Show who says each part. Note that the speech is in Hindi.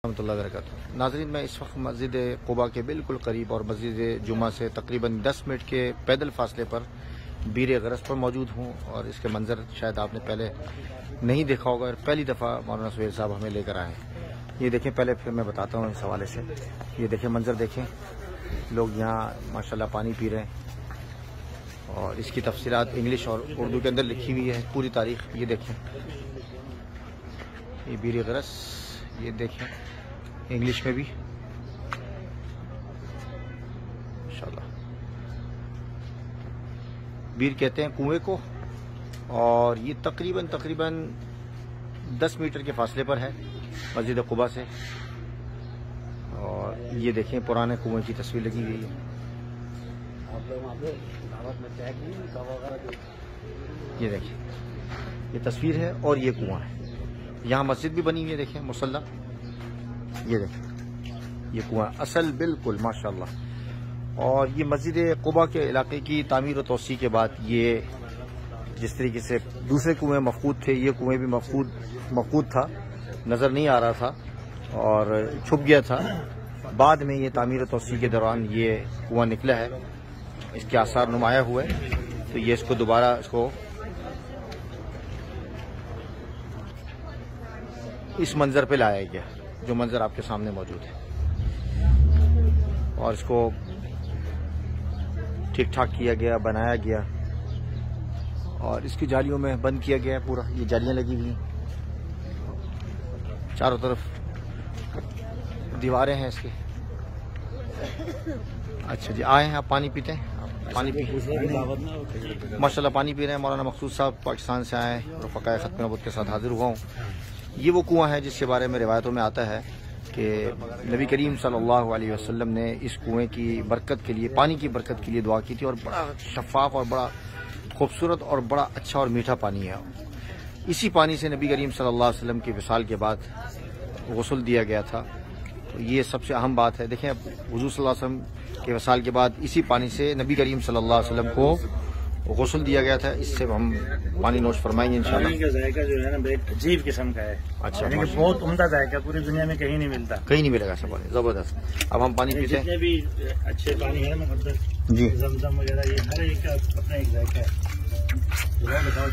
Speaker 1: रहमतुल्लाहि व बरकातुहू। नाज़रीन, मैं इस वक्त मस्जिद क़ुबा के बिल्कुल करीब और मस्जिद जुमा से तकरीबन 10 मिनट के पैदल फासले पर बीर गरस पर मौजूद हूँ और इसके मंजर शायद आपने पहले नहीं देखा होगा और पहली दफ़ा मौलाना सुहेल साहब हमें लेकर आए हैं। ये देखें, पहले फिर मैं बताता हूँ इस हवाले से। ये देखें मंजर, देखें लोग यहाँ माशाल्लाह पानी पी रहे हैं और इसकी तफसीलात इंग्लिश और उर्दू के अंदर लिखी हुई है, पूरी तारीख। ये देखें, ये बीर गरस, ये देखें इंग्लिश में भी माशाल्लाह। बीर कहते हैं कुएं को और ये तकरीबन 10 मीटर के फासले पर है मस्जिद क़ुबा से। और ये देखें पुराने कुएं की तस्वीर लगी हुई है। ये देखिए, ये तस्वीर है और ये कुआं है। यहाँ मस्जिद भी बनी हुई है, देखें मुसल्ला। ये देखें, ये कुआं असल बिल्कुल माशाल्लाह। और ये मस्जिद क़ुबा के इलाके की तामीर और तोसी के बाद ये जिस तरीके से दूसरे कुएं मफकूद थे, ये कुएं भी मफकूद था, नज़र नहीं आ रहा था और छुप गया था। बाद में ये तामीर और तोसी के दौरान ये कुआं निकला है, इसके आसार नुमाया हुए, तो ये इसको दोबारा इसको इस मंजर पे लाया गया जो मंजर आपके सामने मौजूद है। और इसको ठीक ठाक किया गया, बनाया गया और इसकी जालियों में बंद किया गया है पूरा। ये जालियां लगी हुई हैं चारों तरफ, दीवारें हैं इसकी। अच्छा जी, आए हैं आप, पानी पीते हैं? पानी पी माशाल्लाह पानी पी रहे हैं। मौलाना मकसूद साहब पाकिस्तान से आए और फ़क़ाए ख़त्म नबूवत के साथ हाजिर हुआ हूँ। ये वो कुआं है जिसके बारे में रिवायतों में आता है कि नबी करीम सल्लल्लाहु अलैहि वसल्लम ने इस कुएं की बरकत के लिए, पानी की बरकत के लिए दुआ की थी। और बड़ा शफाफ और बड़ा खूबसूरत और बड़ा अच्छा और मीठा पानी है। इसी पानी से नबी करीम सल्लल्लाहु अलैहि वसल्लम के विसाल के बाद गुस्ल दिया गया था। तो ये सबसे अहम बात है। देखें, हुज़ूर सल्लल्लाहु अलैहि वसल्लम के विसाल के बाद इसी पानी से नबी करीम सल्लल्लाहु अलैहि वसल्लम को गुस्ल दिया गया था। इससे हम पानी नोश फरमाएंगे इंशाल्लाह।
Speaker 2: पानी का जायका जो है ना एक अजीब किस्म का है।
Speaker 1: अच्छा,
Speaker 2: बहुत उम्दा जायका, पूरी दुनिया में कहीं नहीं मिलता,
Speaker 1: कहीं नहीं मिलेगा ऐसा पानी, जबरदस्त। अब हम पानी पीते हैं।
Speaker 2: जितने भी अच्छे पानी है मुक़द्दस
Speaker 1: जी,
Speaker 2: ज़मज़म वगैरह, ये हर एक का अपना एक जायका है। बताओ